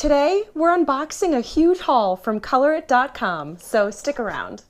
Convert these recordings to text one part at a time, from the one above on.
Today, we're unboxing a huge haul from ColorIt.com, so stick around.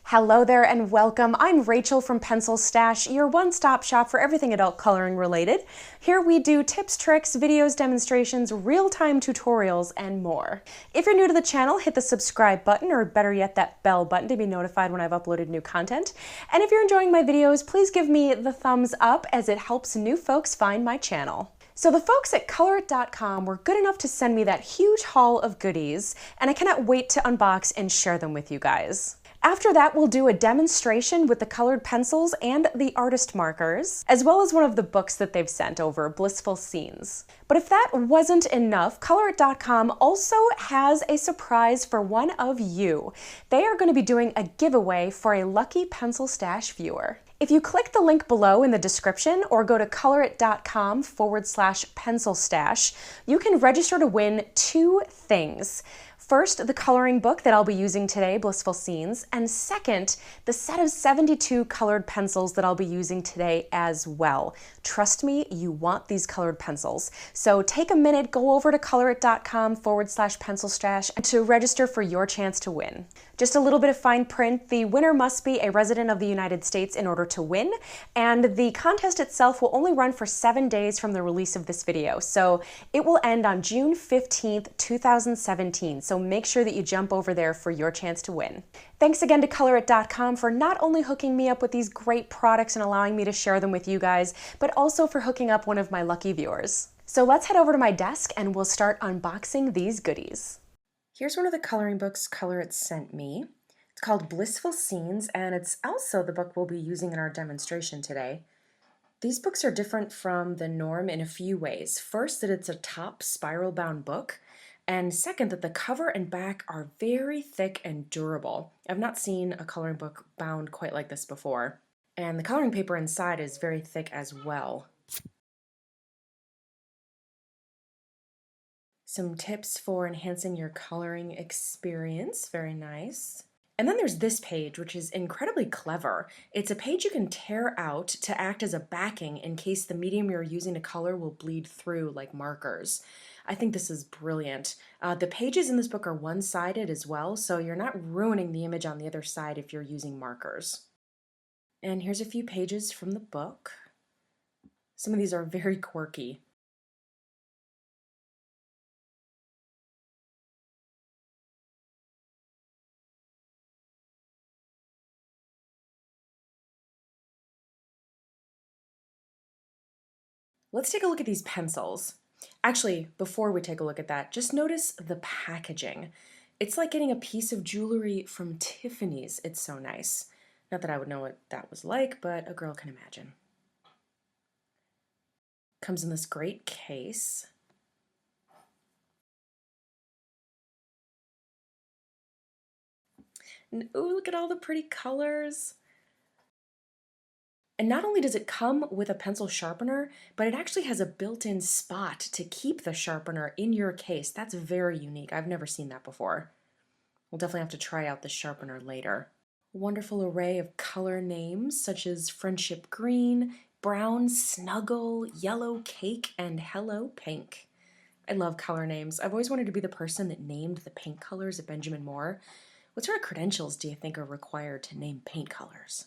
Hello there and welcome. I'm Rachel from Pencilstash, your one-stop shop for everything adult coloring related. Here we do tips, tricks, videos, demonstrations, real-time tutorials, and more. If you're new to the channel, hit the subscribe button, or better yet, that bell button to be notified when I've uploaded new content. And if you're enjoying my videos, please give me the thumbs up as it helps new folks find my channel. So the folks at ColorIt.com were good enough to send me that huge haul of goodies, and I cannot wait to unbox and share them with you guys. After that, we'll do a demonstration with the colored pencils and the artist markers, as well as one of the books that they've sent over, Blissful Scenes. But if that wasn't enough, ColorIt.com also has a surprise for one of you. They are going to be doing a giveaway for a lucky Pencilstash viewer. If you click the link below in the description or go to colorit.com/pencilstash, you can register to win two things. First, the coloring book that I'll be using today, Blissful Scenes, and second, the set of 72 colored pencils that I'll be using today as well. Trust me, you want these colored pencils. So take a minute, go over to colorit.com/pencilstash to register for your chance to win. Just a little bit of fine print, the winner must be a resident of the United States in order to win, and the contest itself will only run for 7 days from the release of this video, so it will end on June 15th, 2017, so make sure that you jump over there for your chance to win. Thanks again to ColorIt.com for not only hooking me up with these great products and allowing me to share them with you guys, but also for hooking up one of my lucky viewers. So let's head over to my desk and we'll start unboxing these goodies. Here's one of the coloring books ColorIt sent me. It's called Blissful Scenes, and it's also the book we'll be using in our demonstration today. These books are different from the norm in a few ways. First, that it's a top spiral-bound book, and second, that the cover and back are very thick and durable. I've not seen a coloring book bound quite like this before. And the coloring paper inside is very thick as well. Some tips for enhancing your coloring experience, very nice. And then there's this page, which is incredibly clever. It's a page you can tear out to act as a backing in case the medium you're using to color will bleed through like markers. I think this is brilliant. The pages in this book are one-sided as well, so you're not ruining the image on the other side if you're using markers. And here's a few pages from the book. Some of these are very quirky. Let's take a look at these pencils. Actually, before we take a look at that, just notice the packaging. It's like getting a piece of jewelry from Tiffany's. It's so nice. Not that I would know what that was like, but a girl can imagine. Comes in this great case. And ooh, look at all the pretty colors. And not only does it come with a pencil sharpener, but it actually has a built-in spot to keep the sharpener in your case. That's very unique. I've never seen that before. We'll definitely have to try out the sharpener later. A wonderful array of color names such as Friendship Green, Brown Snuggle, Yellow Cake, and Hello Pink. I love color names. I've always wanted to be the person that named the paint colors at Benjamin Moore. What sort of credentials do you think are required to name paint colors?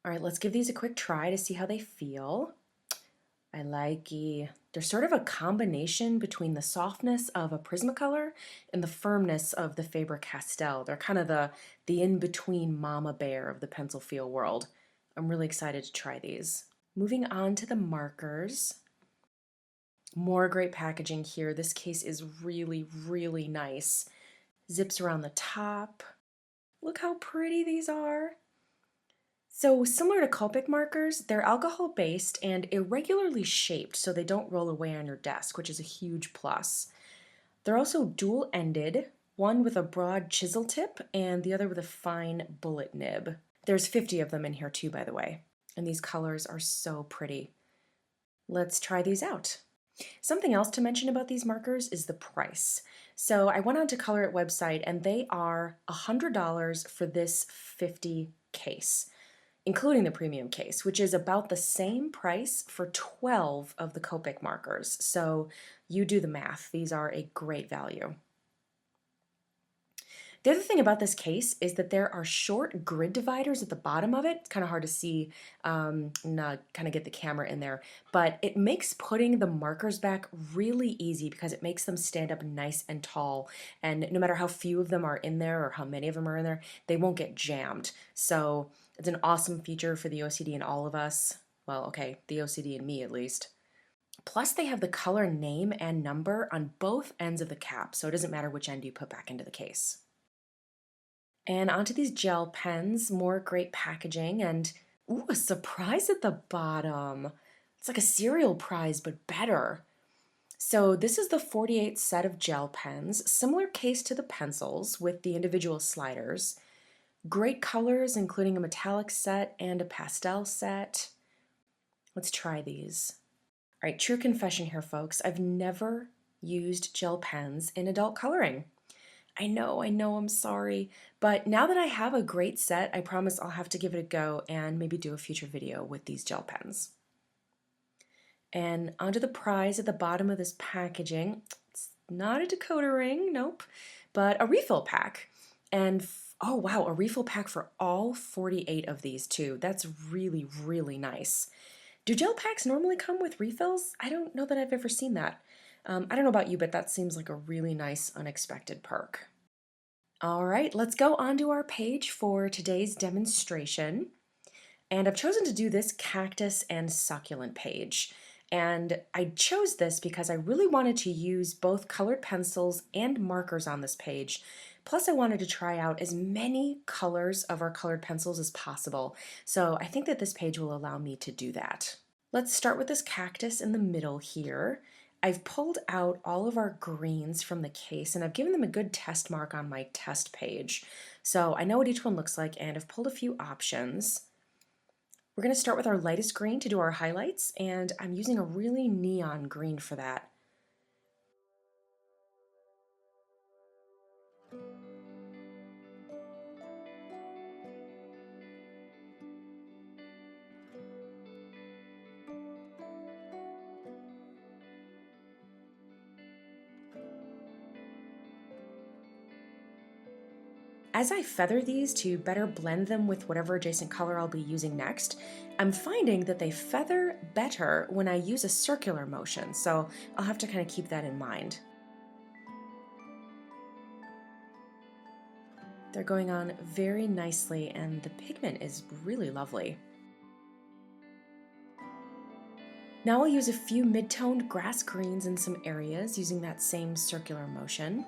All right, let's give these a quick try to see how they feel. I likey. They're sort of a combination between the softness of a Prismacolor and the firmness of the Faber-Castell. They're kind of the in-between mama bear of the pencil feel world. I'm really excited to try these. Moving on to the markers. More great packaging here. This case is really, really nice. Zips around the top. Look how pretty these are. So similar to Copic markers, they're alcohol-based and irregularly shaped so they don't roll away on your desk, which is a huge plus. They're also dual-ended, one with a broad chisel tip and the other with a fine bullet nib. There's 50 of them in here too, by the way, and these colors are so pretty. Let's try these out. Something else to mention about these markers is the price. So I went on to ColorIt website and they are $100 for this 50 case, including the premium case, which is about the same price for 12 of the Copic markers. So you do the math. These are a great value. The other thing about this case is that there are short grid dividers at the bottom of it. It's kind of hard to see, kind of get the camera in there, but it makes putting the markers back really easy because it makes them stand up nice and tall. And no matter how few of them are in there or how many of them are in there, they won't get jammed. So it's an awesome feature for the OCD in all of us. Well, okay, the OCD in me at least. Plus they have the color name and number on both ends of the cap, so it doesn't matter which end you put back into the case. And onto these gel pens, more great packaging, and ooh, a surprise at the bottom. It's like a cereal prize, but better. So this is the 48 set of gel pens, similar case to the pencils with the individual sliders. Great colors, including a metallic set and a pastel set. Let's try these. All right, true confession here, folks. I've never used gel pens in adult coloring. I know, I'm sorry. But now that I have a great set, I promise I'll have to give it a go and maybe do a future video with these gel pens. And onto the prize at the bottom of this packaging. It's not a decoder ring, nope, but a refill pack. And oh wow, a refill pack for all 48 of these too. That's really, really nice. Do gel packs normally come with refills? I don't know that I've ever seen that. I don't know about you, but that seems like a really nice unexpected perk. All right, let's go on to our page for today's demonstration. And I've chosen to do this cactus and succulent page. And I chose this because I really wanted to use both colored pencils and markers on this page. Plus I wanted to try out as many colors of our colored pencils as possible. So I think that this page will allow me to do that. Let's start with this cactus in the middle here. I've pulled out all of our greens from the case and I've given them a good test mark on my test page. So I know what each one looks like and I've pulled a few options. We're going to start with our lightest green to do our highlights, and I'm using a really neon green for that. As I feather these to better blend them with whatever adjacent color I'll be using next, I'm finding that they feather better when I use a circular motion, so I'll have to kind of keep that in mind. They're going on very nicely and the pigment is really lovely. Now I'll use a few mid-toned grass greens in some areas using that same circular motion.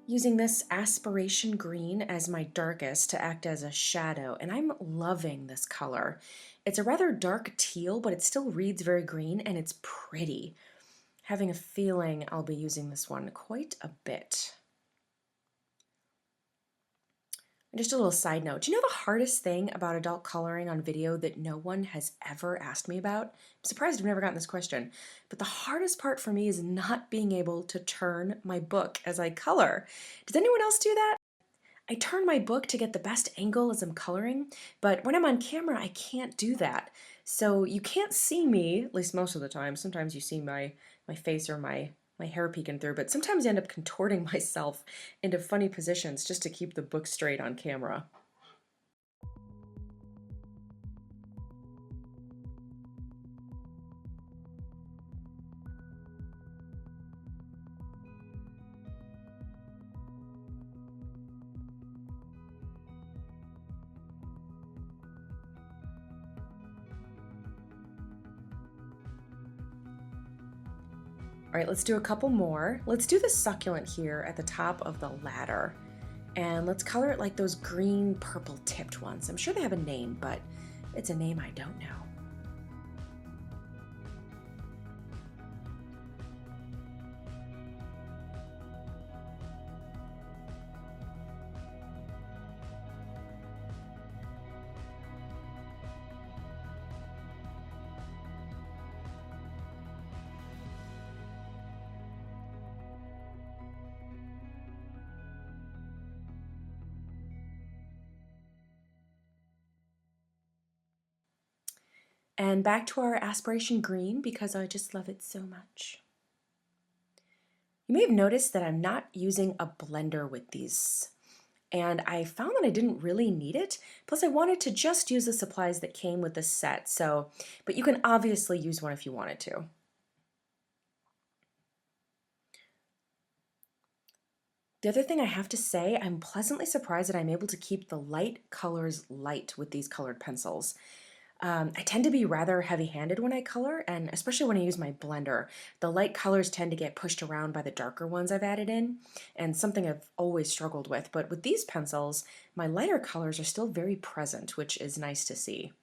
Using this aspiration green as my darkest to act as a shadow, and I'm loving this color. It's a rather dark teal, but it still reads very green and it's pretty. Having a feeling I'll be using this one quite a bit. And just a little side note, do you know the hardest thing about adult coloring on video that no one has ever asked me about? I'm surprised I've never gotten this question, but the hardest part for me is not being able to turn my book as I color. Does anyone else do that? I turn my book to get the best angle as I'm coloring, but when I'm on camera, I can't do that. So you can't see me, at least most of the time. Sometimes you see my face or my hair peeking through, but sometimes I end up contorting myself into funny positions just to keep the book straight on camera. All right, let's do a couple more. Let's do the succulent here at the top of the ladder. And let's color it like those green purple tipped ones. I'm sure they have a name, but it's a name I don't know. And back to our aspiration green because I just love it so much. You may have noticed that I'm not using a blender with these, and I found that I didn't really need it. Plus I wanted to just use the supplies that came with the set, but you can obviously use one if you wanted to. The other thing I have to say, I'm pleasantly surprised that I'm able to keep the light colors light with these colored pencils. I tend to be rather heavy-handed when I color, and especially when I use my blender. The light colors tend to get pushed around by the darker ones I've added in, and something I've always struggled with. But with these pencils, my lighter colors are still very present, which is nice to see.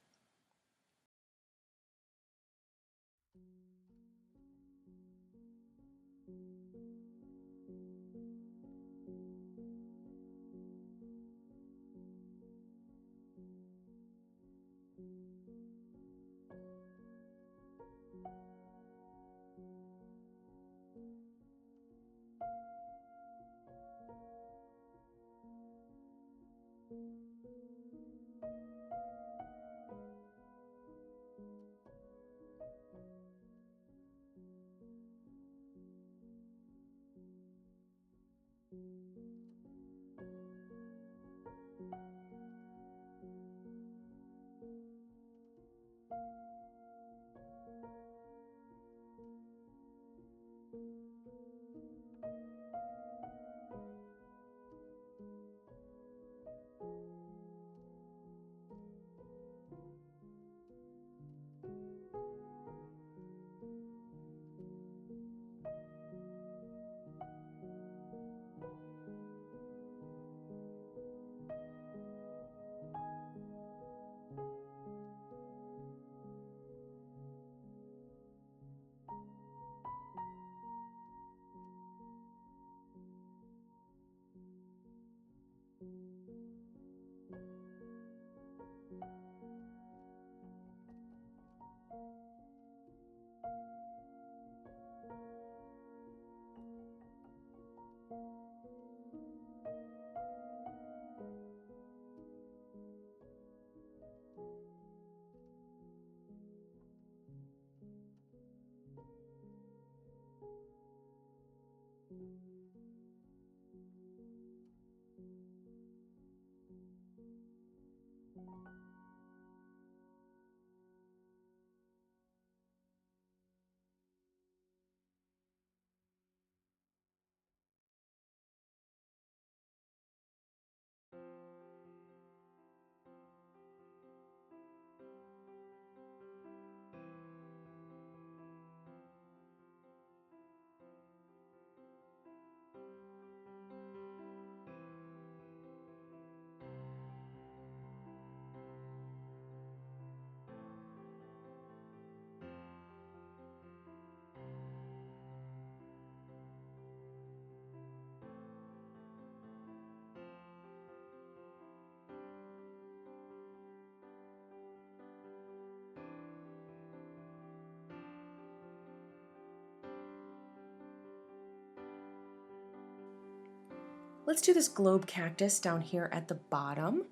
Let's do this globe cactus down here at the bottom.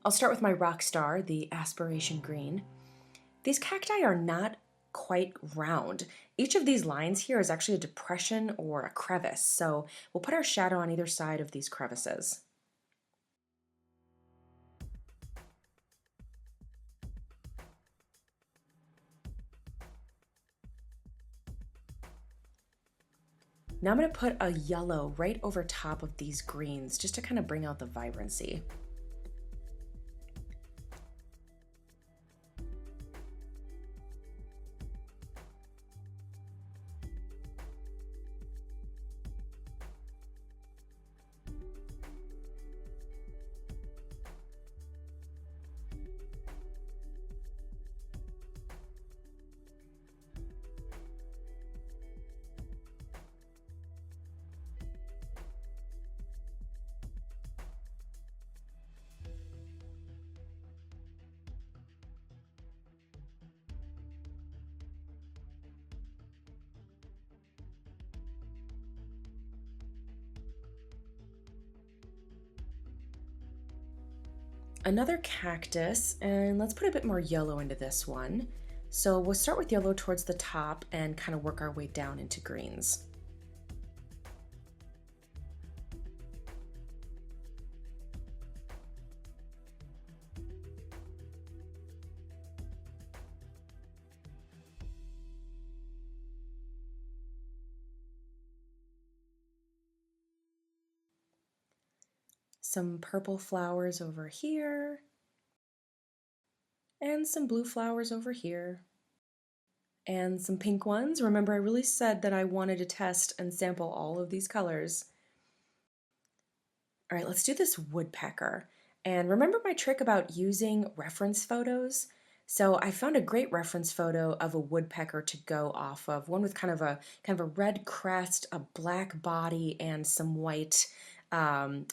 I'll start with my rock star, the aspiration green. These cacti are not quite round. Each of these lines here is actually a depression or a crevice, so we'll put our shadow on either side of these crevices. Now I'm going to put a yellow right over top of these greens just to kind of bring out the vibrancy. Another cactus, and let's put a bit more yellow into this one. So we'll start with yellow towards the top and kind of work our way down into greens. Some purple flowers over here, and some blue flowers over here, and some pink ones. Remember, I really said that I wanted to test and sample all of these colors. All right, let's do this woodpecker. And remember my trick about using reference photos? So I found a great reference photo of a woodpecker to go off of, one with kind of a red crest, a black body, and some white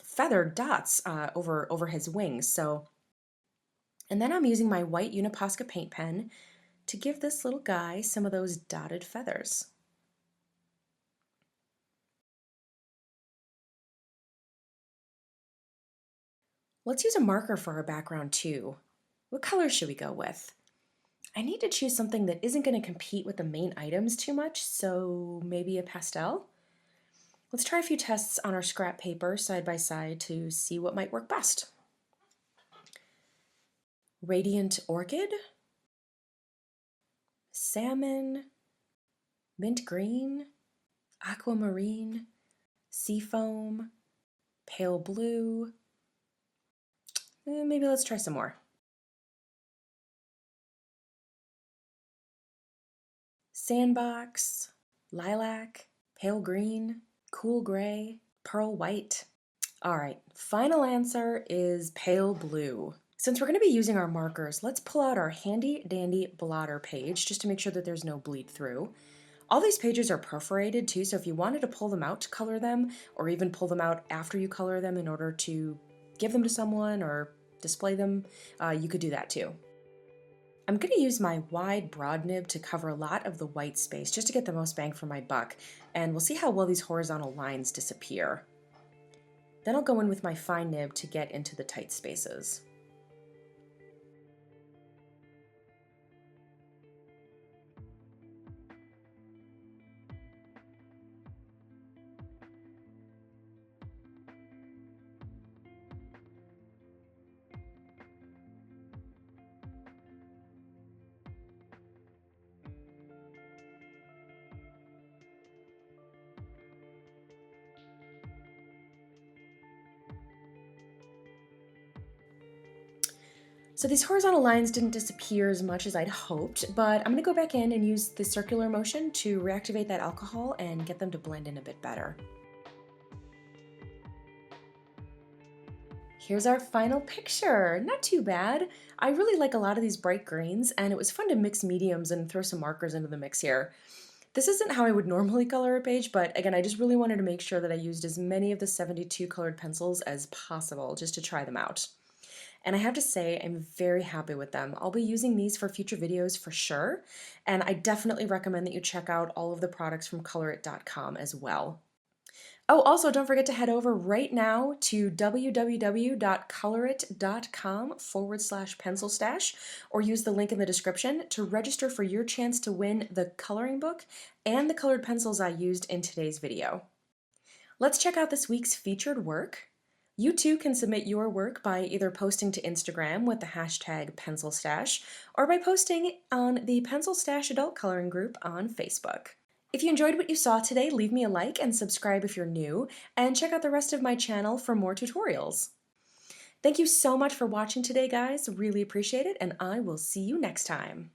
feathered dots over his wings. And then I'm using my white Uniposca paint pen to give this little guy some of those dotted feathers. Let's use a marker for our background too. What color should we go with? I need to choose something that isn't going to compete with the main items too much, so maybe a pastel? Let's try a few tests on our scrap paper side by side to see what might work best. Radiant Orchid, Salmon, Mint Green, Aquamarine, Seafoam, Pale Blue. Maybe let's try some more. Sandbox, Lilac, Pale Green, Cool Gray, Pearl White. All right, final answer is Pale Blue. Since we're going to be using our markers, let's pull out our handy dandy blotter page just to make sure that there's no bleed through. All these pages are perforated too, so if you wanted to pull them out to color them, or even pull them out after you color them in order to give them to someone or display them, you could do that too. I'm going to use my wide broad nib to cover a lot of the white space just to get the most bang for my buck, and we'll see how well these horizontal lines disappear. Then I'll go in with my fine nib to get into the tight spaces. So these horizontal lines didn't disappear as much as I'd hoped, but I'm going to go back in and use the circular motion to reactivate that alcohol and get them to blend in a bit better. Here's our final picture. Not too bad. I really like a lot of these bright greens, and it was fun to mix mediums and throw some markers into the mix here. This isn't how I would normally color a page, but again, I just really wanted to make sure that I used as many of the 72 colored pencils as possible just to try them out. And I have to say, I'm very happy with them. I'll be using these for future videos for sure, and I definitely recommend that you check out all of the products from ColorIt.com as well. Oh, also don't forget to head over right now to www.colorit.com/pencilstash or use the link in the description to register for your chance to win the coloring book and the colored pencils I used in today's video. Let's check out this week's featured work. You too can submit your work by either posting to Instagram with the hashtag Pencilstash or by posting on the Pencilstash Adult Coloring Group on Facebook. If you enjoyed what you saw today, leave me a like and subscribe if you're new, and check out the rest of my channel for more tutorials. Thank you so much for watching today, guys. Really appreciate it, and I will see you next time.